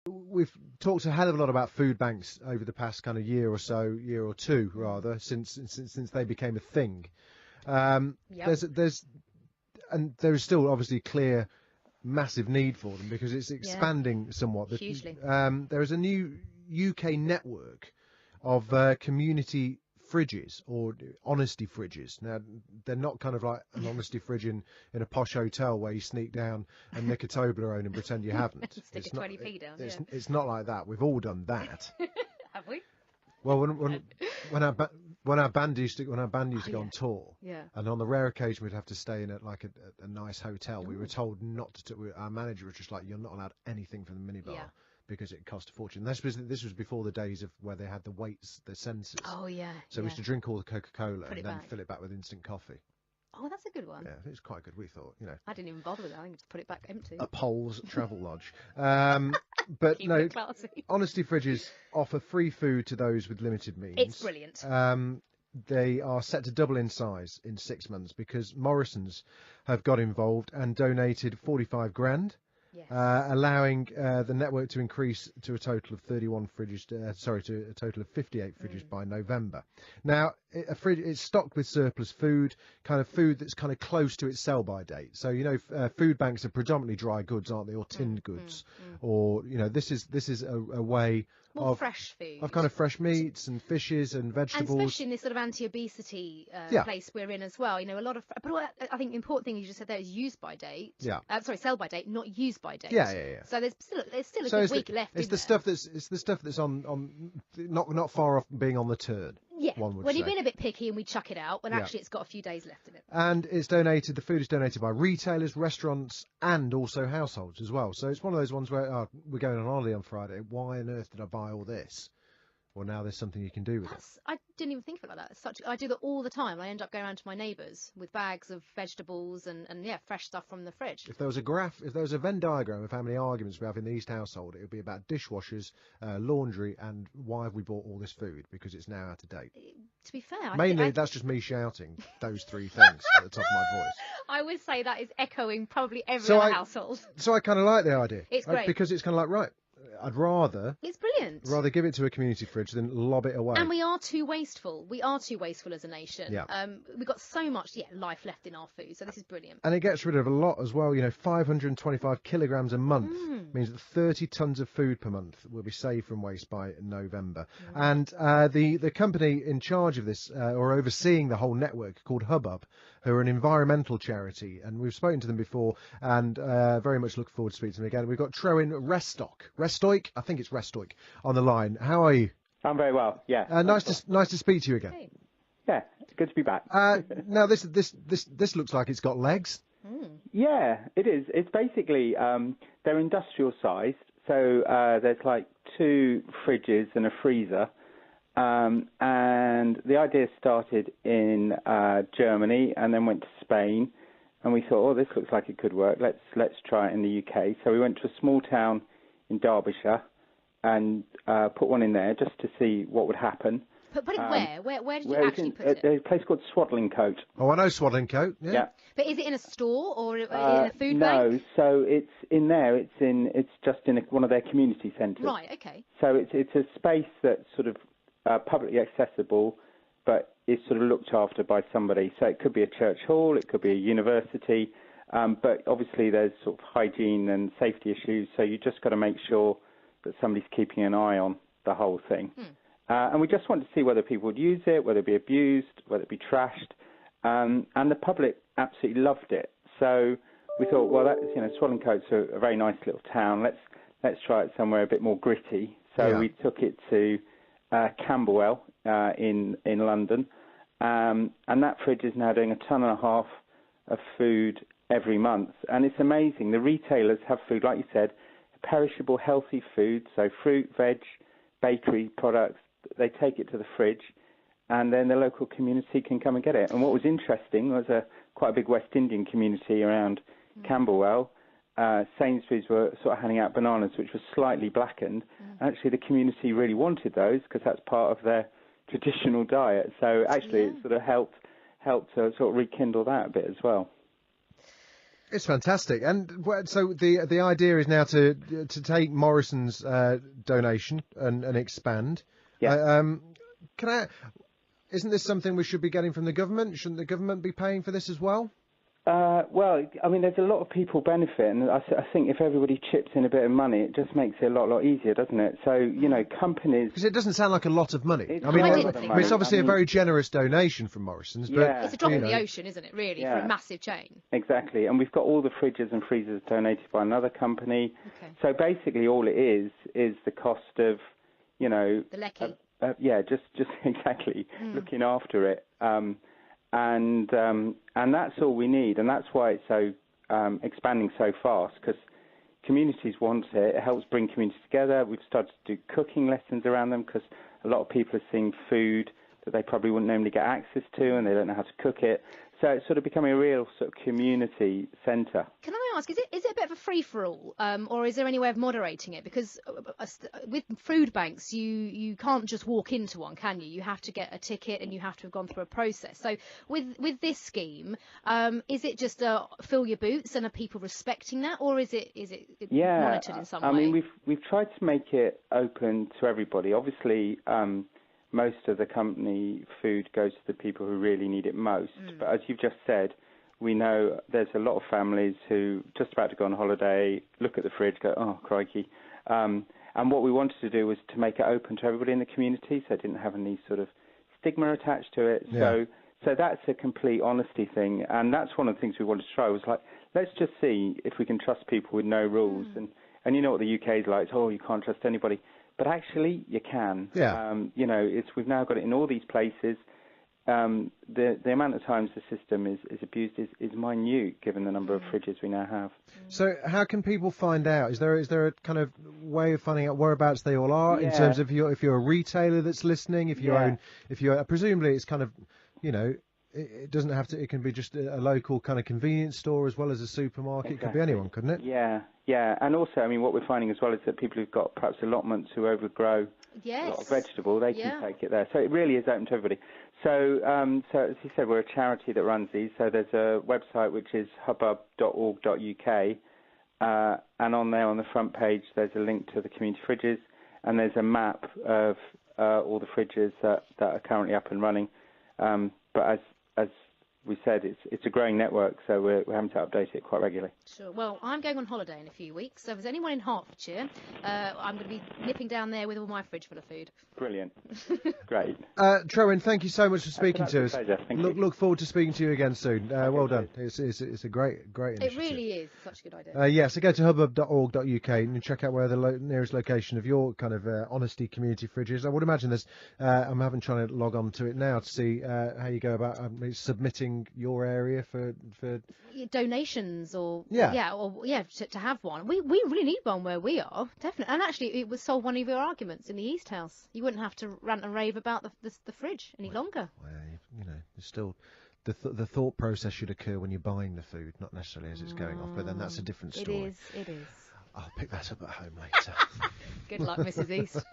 We've talked a hell of a lot about food banks over the past kind of year or two rather, since they became a thing. Yep. There is still obviously clear massive need for them because it's expanding somewhat. Hugely. There is a new UK network of community fridges or honesty fridges. Now, they're not kind of like an honesty fridge in a posh hotel where you sneak down and nick a Toblerone and pretend you haven't. Stick It's a not, 20p down. it's not like that. We've all done that. Have we? Well, when our band used to go on tour, and on the rare occasion we'd have to stay in a nice hotel, we were told not to. Our manager was just like, "You're not allowed anything from the minibar." Yeah. Because it cost a fortune. This was before the days of where they had the weights, the sensors. Oh yeah. So we used to drink all the Coca-Cola and then back. fill it back with instant coffee. Oh, that's a good one. Yeah, it was quite good. We thought, I didn't even bother with that. I think just put it back empty. A Pole's travel lodge. But Keep no, it classy. Honesty Fridges offer free food to those with limited means. It's brilliant. They are set to double in size in 6 months because Morrisons have got involved and donated 45 grand. Yes. Allowing the network to increase to a total of 31 fridges, to a total of 58 fridges by November. Now, a fridge is stocked with surplus food, kind of food that's kind of close to its sell-by date. So, food banks are predominantly dry goods, aren't they, or tinned goods, or this is a way more of fresh food, of kind of fresh meats and fishes and vegetables, and especially in this sort of anti-obesity place we're in as well. A lot of, but I think the important thing you just said there is use by date. Yeah. Sell by date, not use by date. Yeah. So there's still a good week left. It's the stuff that's on not far off being on the turn. Yeah, one would when say. you've been a bit picky and we chuck it out, when actually it's got a few days left in it. And the food is donated by retailers, restaurants, and also households as well. So it's one of those ones where we're going on holiday on Friday. Why on earth did I buy all this? Well, now there's something you can do with it. I didn't even think of it like that. I do that all the time. I end up going around to my neighbours with bags of vegetables and fresh stuff from the fridge. If there was a Venn diagram of how many arguments we have in the East household, it would be about dishwashers, laundry, and why have we bought all this food? Because it's now out of date. To be fair, mainly that's just me shouting those three things at the top of my voice. I would say that is echoing probably every other household. So I kind of like the idea. It's great. Because it's kind of like, right, I'd rather... It's brilliant. Rather give it to a community fridge than lob it away. And we are too wasteful. We are too wasteful as a nation. Yeah. We've got so much life left in our food, so this is brilliant. And it gets rid of a lot as well. 525 kilograms a month means that 30 tons of food per month will be saved from waste by November. And the company in charge of this, or overseeing the whole network, called Hubbub, who are an environmental charity, and we've spoken to them before, and very much look forward to speaking to them again. We've got Trewin Restorick, I think it's Restorick, on the line. How are you? I'm very well. Yeah. Nice to speak to you again. Hey. Yeah, it's good to be back. Now this looks like it's got legs. Yeah, it is. It's basically they're industrial sized, so there's like 2 fridges and a freezer, and the idea started in Germany and then went to Spain, and we thought, this looks like it could work. Let's try it in the UK. So we went to a small town in Derbyshire and put one in there just to see what would happen. Put it where? Where did you actually put it? There's a place called Swadlincote. Oh, I know Swadlincote. Yeah. But is it in a store or in a food bank? No, so it's in there. It's just in one of their community centres. Right. Okay. So it's a space that's sort of publicly accessible, but is sort of looked after by somebody. So it could be a church hall, it could be a university, but obviously there's sort of hygiene and safety issues. So you just got to make sure that somebody's keeping an eye on the whole thing. And we just want to see whether people would use it, whether it be abused, whether it be trashed. And the public absolutely loved it. So we thought, well, Swadlincote's a very nice little town. Let's try it somewhere a bit more gritty. So we took it to Camberwell in London. And that fridge is now doing 1.5 tons of food every month. And it's amazing. The retailers have food, like you said, perishable, healthy food, so fruit, veg, bakery products. They take it to the fridge, and then the local community can come and get it. And what was interesting was quite a big West Indian community around Camberwell. Sainsbury's were sort of handing out bananas, which were slightly blackened. Actually, the community really wanted those because that's part of their traditional diet. So actually, it sort of helped to sort of rekindle that a bit as well. It's fantastic. And so the idea is now to take Morrisons' donation and expand. Yeah. Isn't this something we should be getting from the government? Shouldn't the government be paying for this as well? Well, I mean, there's a lot of people benefit, and I think if everybody chips in a bit of money, it just makes it a lot easier, doesn't it? So, you know, companies... Because it doesn't sound like a lot of money. It's obviously a very generous donation from Morrisons, but... It's a drop in the ocean, isn't it, really, for a massive chain? Exactly, and we've got all the fridges and freezers donated by another company. Okay. So basically all it is the cost of, you know... The lecky. Just exactly, looking after it. And that's all we need, and that's why it's so expanding so fast, because communities want it. It helps bring communities together. We've started to do cooking lessons around them, because a lot of people are seeing food that they probably wouldn't normally get access to, and they don't know how to cook it. So it's sort of becoming a real sort of community centre. Can I ask, is it a bit of a free-for-all, or is there any way of moderating it? Because with food banks, you can't just walk into one, can you? You have to get a ticket and you have to have gone through a process. So with this scheme, is it just fill your boots, and are people respecting that, or is it monitored in some way? I mean, we've tried to make it open to everybody. Obviously, most of the company food goes to the people who really need it most. But as you've just said, we know there's a lot of families who just about to go on holiday, look at the fridge, go, oh, crikey. And what we wanted to do was to make it open to everybody in the community, so it didn't have any sort of stigma attached to it. Yeah. So that's a complete honesty thing. And that's one of the things we wanted to try, was like, let's just see if we can trust people with no rules. And you know what the UK is like, you can't trust anybody. But actually, you can. Yeah. You know, we've now got it in all these places. The amount of times the system is abused is minute, given the number of fridges we now have. So how can people find out? Is there a kind of way of finding out whereabouts they all are, in terms of if you're a retailer that's listening, if you're presumably it's kind of, you know, it doesn't have to. It can be just a local kind of convenience store as well as a supermarket. Exactly. It could be anyone, couldn't it? Yeah. And also, I mean, what we're finding as well is that people who've got perhaps allotments who overgrow a lot of vegetable, they can take it there. So it really is open to everybody. So, as you said, we're a charity that runs these. So there's a website which is hubbub.org.uk, and on there on the front page there's a link to the community fridges, and there's a map of all the fridges that are currently up and running. But as we said, it's a growing network, so we're having to update it quite regularly. Sure. Well, I'm going on holiday in a few weeks, so if there's anyone in Hertfordshire, I'm going to be nipping down there with all my fridge full of food. Brilliant. Great. Trewin, thank you so much for speaking to us. Pleasure. Thank you. Look forward to speaking to you again soon. Well done. It's a great initiative. It really is such a good idea. So go to hubbub.org.uk and check out where the nearest location of your kind of honesty community fridge is. I would imagine there's. I'm having trying to log on to it now to see how you go about submitting your area for donations or to have one. We really need one where we are, definitely. And actually, it would solve one of your arguments in the East House. You wouldn't have to rant and rave about the fridge any longer. Well, you know, there's still the thought process should occur when you're buying the food, not necessarily as it's going off. But then that's a different story. It is. I'll pick that up at home later. Good luck, Mrs. East.